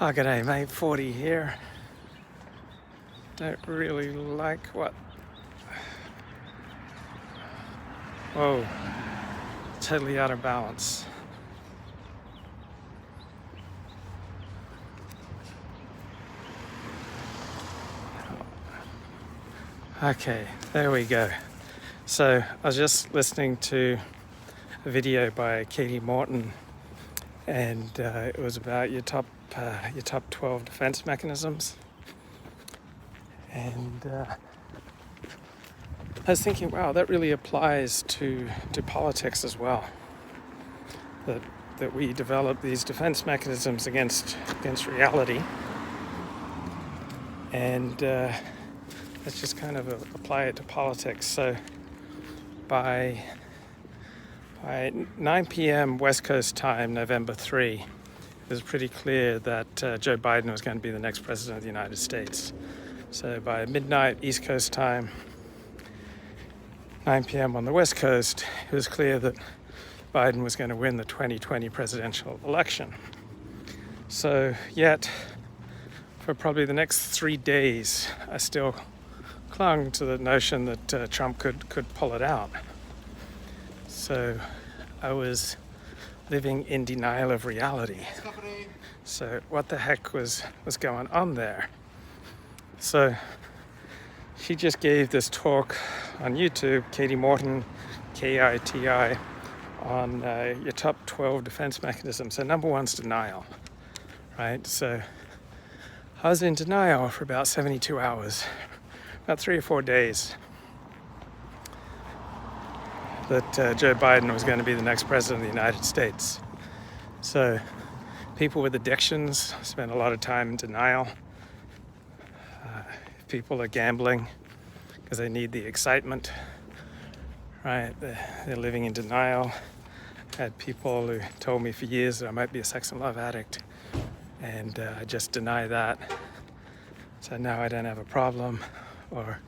Oh, g'day mate, 40 here. Don't really like what... Whoa, totally out of balance. Okay, there we go. So I was just listening to a video by Katie Morton, and it was about your top 12 defense mechanisms. And I was thinking, wow, that really applies to politics as well. That we develop these defense mechanisms against reality, and let's just kind of apply it to politics. So by 9 p.m. West Coast time, November 3, it was pretty clear that Joe Biden was going to be the next president of the United States. So by midnight East Coast time, 9 p.m. on the West Coast, it was clear that Biden was going to win the 2020 presidential election. So yet, for probably the next 3 days, I still clung to the notion that Trump could pull it out. So I was living in denial of reality. So what the heck was going on there? So she just gave this talk on YouTube, Katie Morton, K-I-T-I, on your top 12 defense mechanisms. So number one's denial, right? So I was in denial for about 72 hours, about 3 or 4 days, that Joe Biden was going to be the next president of the United States. So people with addictions spend a lot of time in denial. People are gambling because they need the excitement, right? They're living in denial. I had people who told me for years that I might be a sex and love addict, and I just deny that. So now I don't have a problem. Or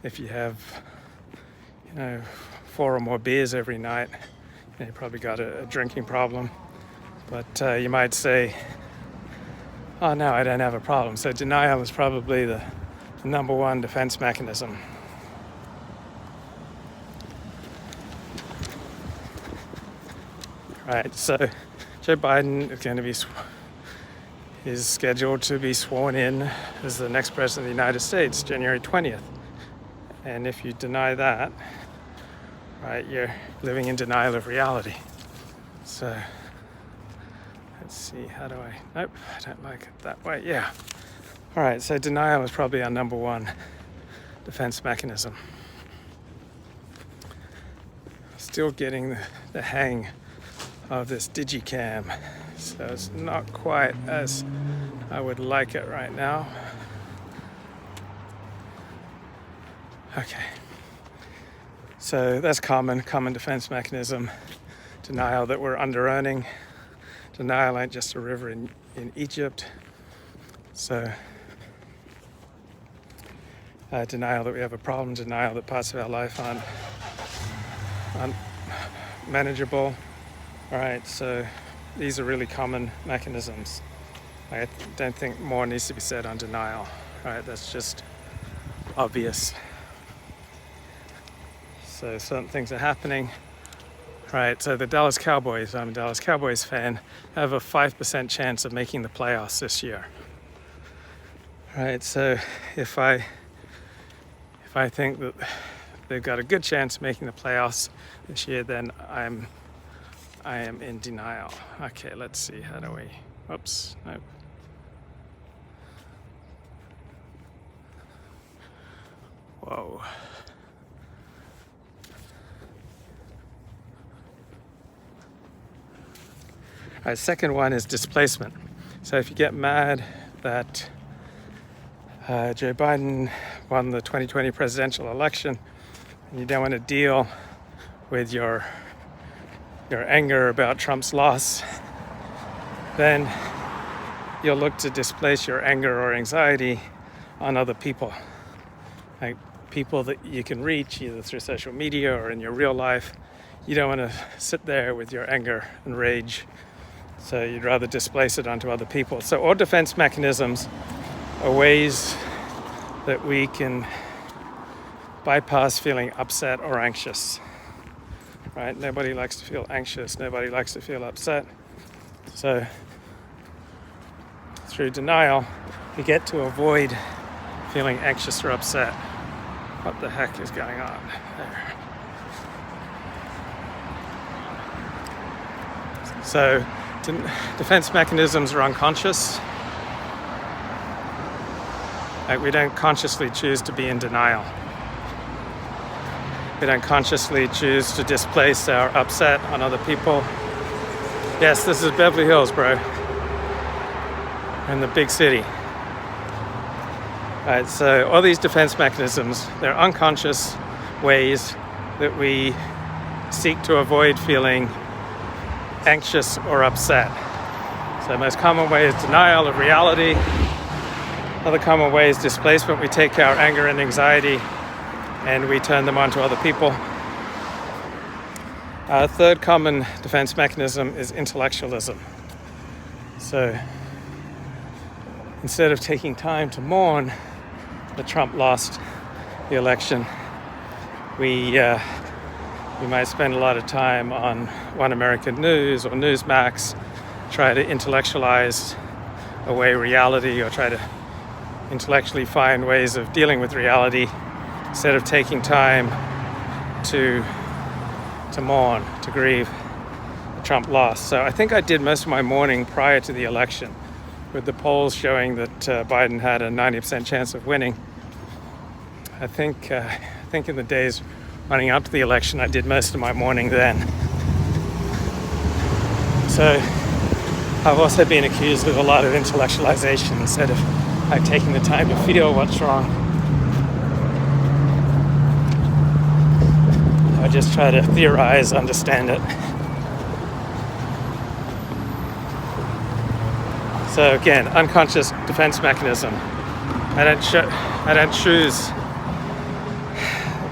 if you have, 4 or more beers every night, you probably got a drinking problem. But you might say, oh no, I don't have a problem. So denial is probably the number one defense mechanism. Right, so Joe Biden is scheduled to be sworn in as the next president of the United States, January 20th. And if you deny that, right, you're living in denial of reality. So let's see, nope, I don't like it that way, yeah. All right, so denial is probably our number one defense mechanism. Still getting the hang of this digicam, so it's not quite as I would like it right now. Okay, so that's common defense mechanism. Denial that we're under-earning. Denial ain't just a river in Egypt. So denial that we have a problem, denial that parts of our life aren't manageable. All right, so these are really common mechanisms. I don't think more needs to be said on denial. All right, that's just obvious. So certain things are happening. Right, so the Dallas Cowboys, I'm a Dallas Cowboys fan, have a 5% chance of making the playoffs this year. Right, so if I think that they've got a good chance of making the playoffs this year, then I am in denial. Okay, let's see, how do we, oops, nope. Whoa. All right, second one is displacement. So if you get mad that Joe Biden won the 2020 presidential election and you don't want to deal with your anger about Trump's loss, then you'll look to displace your anger or anxiety on other people. Like people that you can reach either through social media or in your real life. You don't want to sit there with your anger and rage So you'd rather displace it onto other people. So all defense mechanisms are ways that we can bypass feeling upset or anxious, right? Nobody likes to feel anxious. Nobody likes to feel upset. So through denial, we get to avoid feeling anxious or upset. What the heck is going on there? So defense mechanisms are unconscious. Like, we don't consciously choose to be in denial. We don't consciously choose to displace our upset on other people. Yes, this is Beverly Hills, bro. In the big city. Right, so all these defense mechanisms, they're unconscious ways that we seek to avoid feeling anxious or upset. So the most common way is denial of reality. Another common way is displacement. We take our anger and anxiety and we turn them onto other people. A third common defense mechanism is intellectualism. So instead of taking time to mourn that Trump lost the election, we might spend a lot of time on One American News or Newsmax, try to intellectualize away reality or try to intellectually find ways of dealing with reality instead of taking time to mourn, to grieve the Trump loss. So I think I did most of my mourning prior to the election, with the polls showing that Biden had a 90% chance of winning. I think in the days running up to the election, I did most of my mourning then. So I've also been accused of a lot of intellectualization instead of taking the time to feel what's wrong. I just try to theorize, understand it. So again, unconscious defense mechanism. I don't choose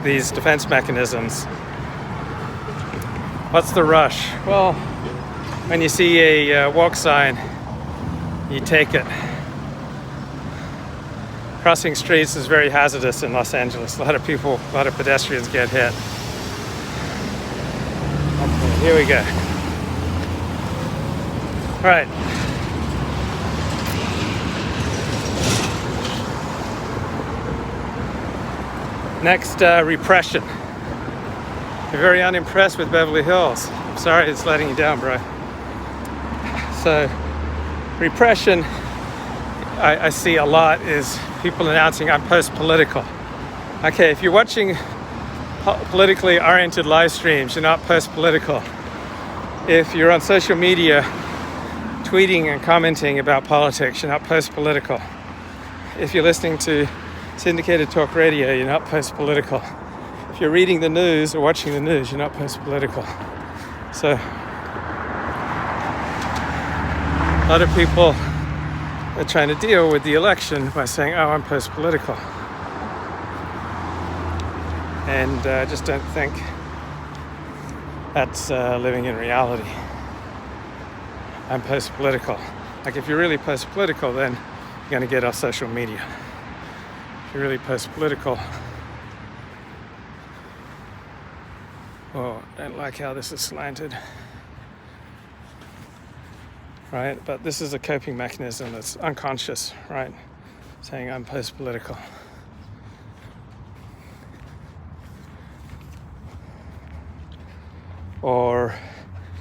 these defense mechanisms. What's the rush? Well, when you see a walk sign, you take it. Crossing streets is very hazardous in Los Angeles. A lot of pedestrians get hit. Okay, here we go. All right. Next, repression. You're very unimpressed with Beverly Hills. I'm sorry it's letting you down, bro. So, repression, I see a lot is people announcing I'm post-political. Okay, if you're watching politically oriented live streams, you're not post-political. If you're on social media tweeting and commenting about politics, you're not post-political. If you're listening to syndicated talk radio, you're not post-political. If you're reading the news or watching the news, you're not post-political. So a lot of people are trying to deal with the election by saying, oh, I'm post-political. And I just don't think that's living in reality. I'm post-political. Like, if you're really post-political, then you're going to get off social media. If you're really post-political, oh, I don't like how this is slanted. Right? But this is a coping mechanism that's unconscious, right? Saying I'm post-political. Or,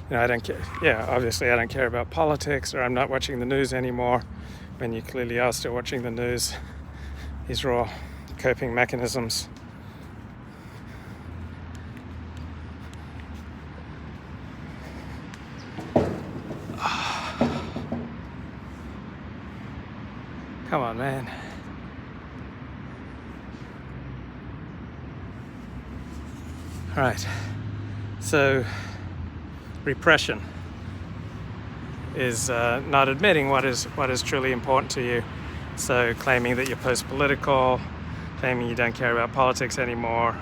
I don't care. Yeah, obviously I don't care about politics, or I'm not watching the news anymore, when you clearly are still watching the news. These are all coping mechanisms. Come on, man. All right. So, repression is not admitting what is truly important to you. So, claiming that you're post-political, claiming you don't care about politics anymore.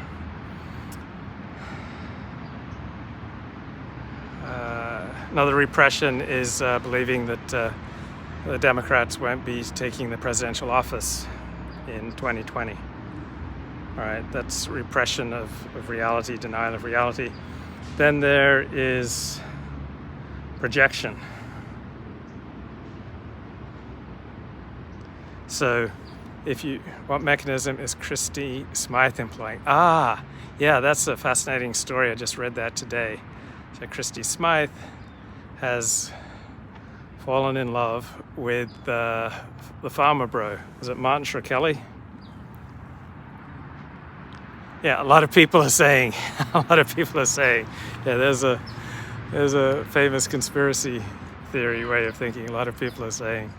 Another repression is believing that the Democrats won't be taking the presidential office in 2020. All right, that's repression of reality, denial of reality. Then there is projection. So what mechanism is Christy Smythe employing? Yeah, that's a fascinating story. I just read that today. So Christy Smythe has fallen in love with the farmer bro. Is it Martin Shkreli? Yeah, a lot of people are saying. Yeah, there's a famous conspiracy theory way of thinking. A lot of people are saying.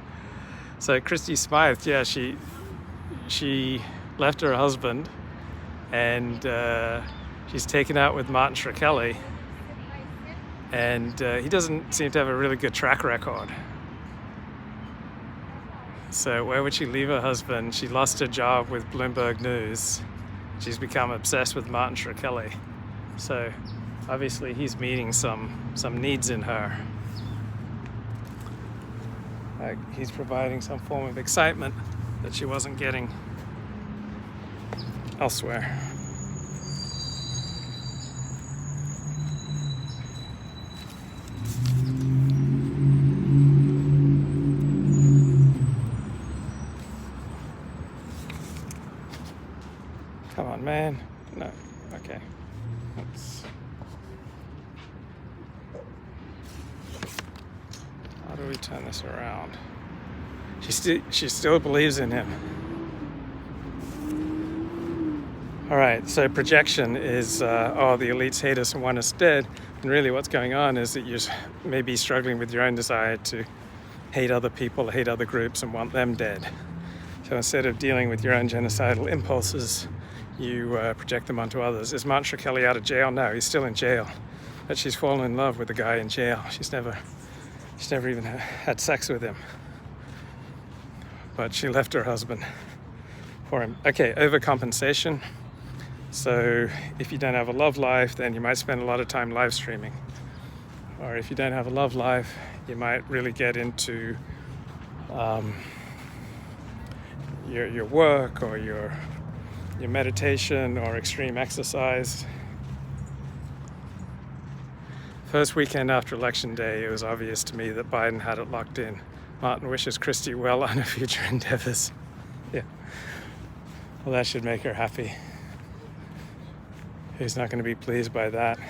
So Christy Smythe, yeah, she left her husband, and she's taken out with Martin Shkreli, and he doesn't seem to have a really good track record. So where would she leave her husband? She lost her job with Bloomberg News. She's become obsessed with Martin Shkreli. So obviously he's meeting some needs in her. Like he's providing some form of excitement that she wasn't getting elsewhere. Come on, man. No. Okay. How do we turn this around? She still believes in him. All right, so projection is, the elites hate us and want us dead. And really what's going on is that you're maybe struggling with your own desire to hate other people, hate other groups, and want them dead. So instead of dealing with your own genocidal impulses, you project them onto others. Is Martin Shkreli out of jail? No, he's still in jail. But she's fallen in love with the guy in jail. She's never even had sex with him. But she left her husband for him. Okay, overcompensation. So if you don't have a love life, then you might spend a lot of time live streaming. Or if you don't have a love life, you might really get into your work or your meditation or extreme exercise. First weekend after Election Day, it was obvious to me that Biden had it locked in. Martin wishes Christy well on her future endeavors. Yeah. Well, that should make her happy. Who's not going to be pleased by that?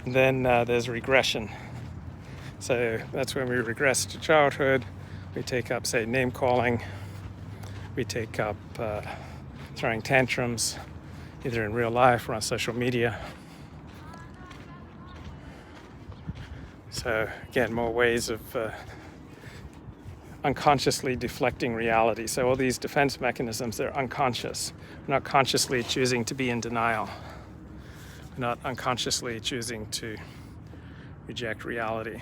And then there's regression. So that's when we regress to childhood. We take up, say, name calling. We take up throwing tantrums, either in real life or on social media. So again, more ways of unconsciously deflecting reality. So all these defense mechanisms, they're unconscious. We're not consciously choosing to be in denial. We're not unconsciously choosing to reject reality.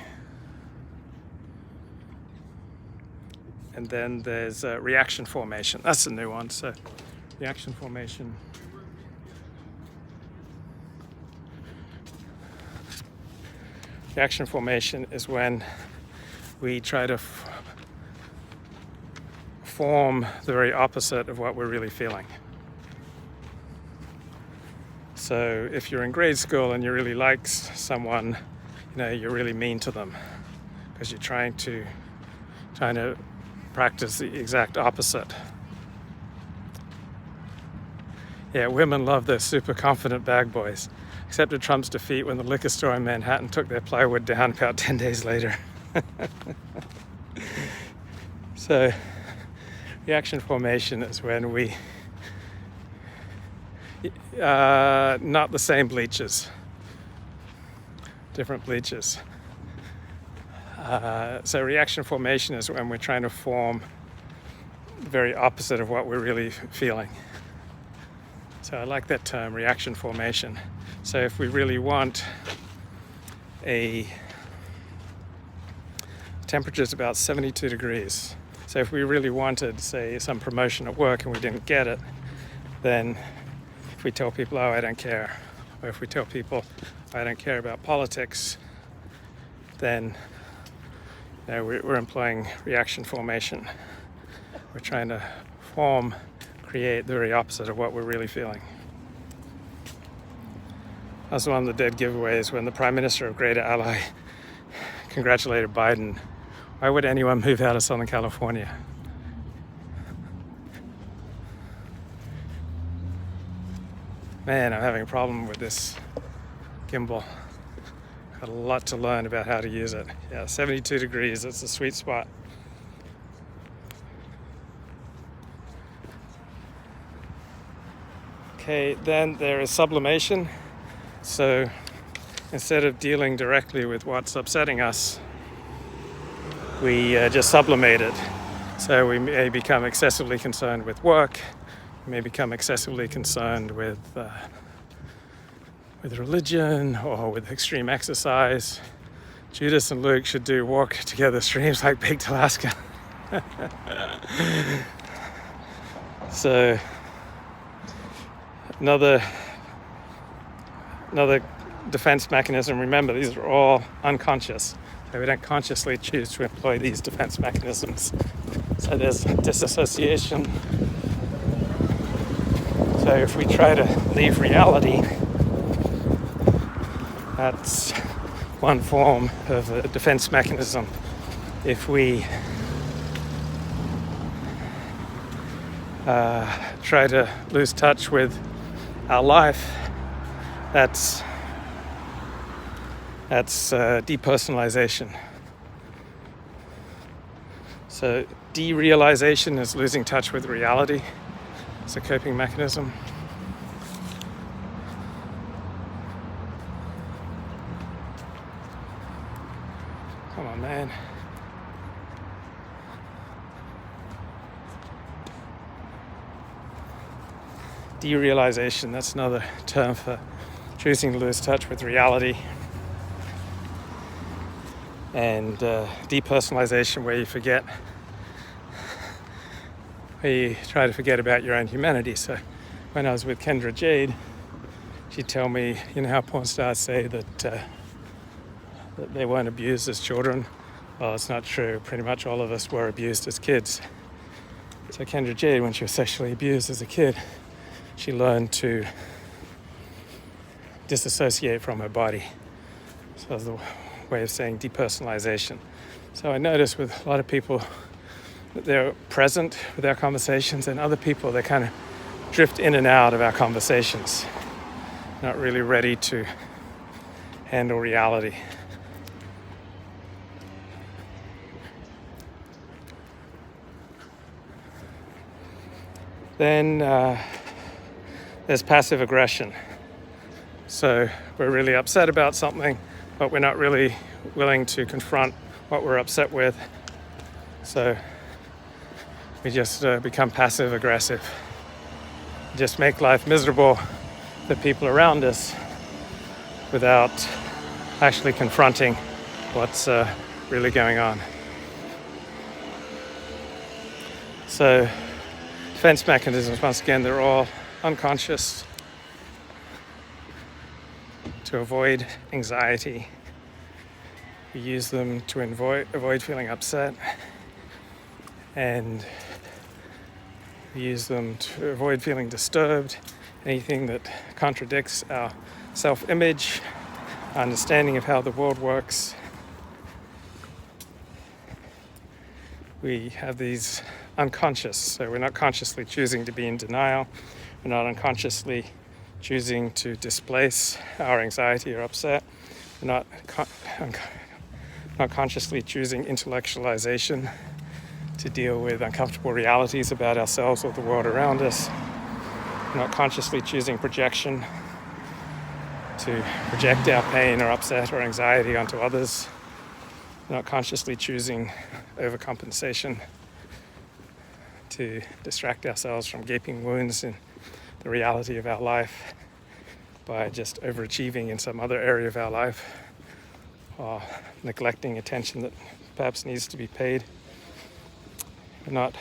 And then there's reaction formation. That's a new one. So reaction formation. Reaction formation is when we try to form the very opposite of what we're really feeling. So if you're in grade school and you really like someone, you're really mean to them because you're trying to practice the exact opposite. Yeah, women love their super confident bag boys, except at Trump's defeat when the liquor store in Manhattan took their plywood down about 10 days later. So reaction formation is when we not the same bleachers, different bleachers. So reaction formation is when we're trying to form the very opposite of what we're really feeling. So I like that term, reaction formation. So if we really want a temperature's about 72 degrees. So if we really wanted, say, some promotion at work and we didn't get it, then if we tell people, oh, I don't care, Or if we tell people, I don't care about politics, then we're employing reaction formation. We're trying to create the very opposite of what we're really feeling. That's one of the dead giveaways when the Prime Minister of Greater Ally congratulated Biden. Why would anyone move out of Southern California? Man, I'm having a problem with this gimbal. Got a lot to learn about how to use it. Yeah, 72 degrees, that's the sweet spot. Okay, then there is sublimation. So instead of dealing directly with what's upsetting us, we just sublimate it. So we may become excessively concerned with work, we may become excessively concerned with religion or with extreme exercise. Judas and Luke should do walk together streams like Big Alaska. So another defense mechanism. Remember, these are all unconscious. So we don't consciously choose to employ these defense mechanisms. So there's disassociation. So if we try to leave reality, that's one form of a defense mechanism. If we try to lose touch with our life, that's depersonalization. So derealization is losing touch with reality. It's a coping mechanism. Come on, man. Derealization, that's another term for choosing to lose touch with reality. And depersonalization, where you try to forget about your own humanity. So when I was with Kendra Jade, she'd tell me, you know how porn stars say that they weren't abused as children? Well, it's not true. Pretty much all of us were abused as kids. So Kendra Jade, when she was sexually abused as a kid, she learned to disassociate from her body. So that's the way of saying depersonalization. So I noticed with a lot of people that they're present with our conversations, and other people, they kind of drift in and out of our conversations, not really ready to handle reality. Then there's passive aggression. So we're really upset about something, but we're not really willing to confront what we're upset with. So we just become passive aggressive. Just make life miserable for people around us without actually confronting what's really going on. So defense mechanisms, once again, they're all unconscious. To avoid anxiety, we use them to avoid feeling upset, and we use them to avoid feeling disturbed, anything that contradicts our self-image, our understanding of how the world works. We have these unconscious, so we're not consciously choosing to be in denial, we're not unconsciously choosing to displace our anxiety or upset, we're not consciously choosing intellectualization to deal with uncomfortable realities about ourselves or the world around us. We're not consciously choosing projection to project our pain or upset or anxiety onto others. We're not consciously choosing overcompensation to distract ourselves from gaping wounds in the reality of our life by just overachieving in some other area of our life, or neglecting attention that perhaps needs to be paid. We're not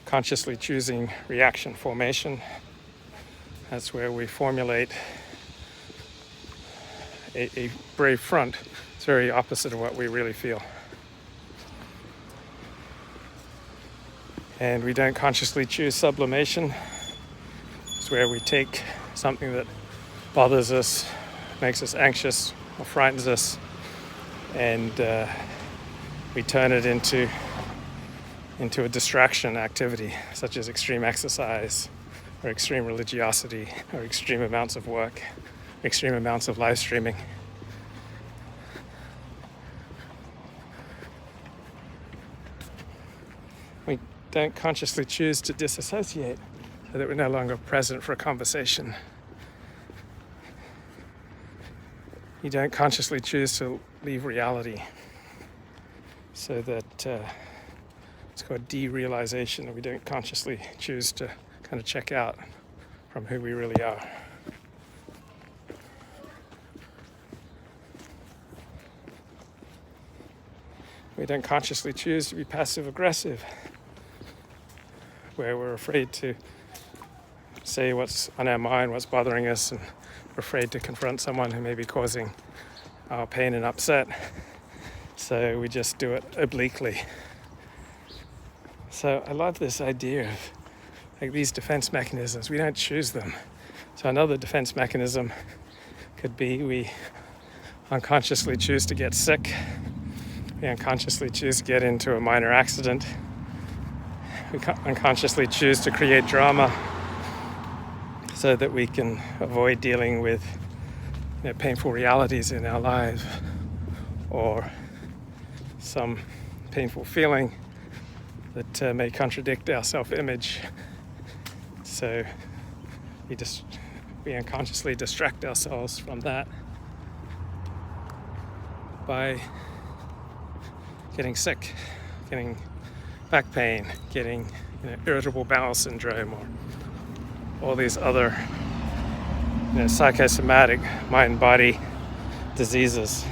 consciously choosing reaction formation. That's where we formulate a brave front. It's very opposite of what we really feel. And we don't consciously choose sublimation. It's where we take something that bothers us, makes us anxious or frightens us, and we turn it into a distraction activity, such as extreme exercise or extreme religiosity or extreme amounts of work, extreme amounts of live streaming. We don't consciously choose to disassociate so that we're no longer present for a conversation. You don't consciously choose to leave reality, so that it's called derealization. We don't consciously choose to kind of check out from who we really are. We don't consciously choose to be passive aggressive, where we're afraid to say what's on our mind, what's bothering us, and we're afraid to confront someone who may be causing our pain and upset. So we just do it obliquely. So I love this idea of like these defense mechanisms. We don't choose them. So another defense mechanism could be we unconsciously choose to get sick. We unconsciously choose to get into a minor accident. We unconsciously choose to create drama so that we can avoid dealing with painful realities in our lives, or some painful feeling that may contradict our self-image. So we unconsciously distract ourselves from that by getting sick, getting back pain, getting irritable bowel syndrome, or all these other psychosomatic mind-body diseases.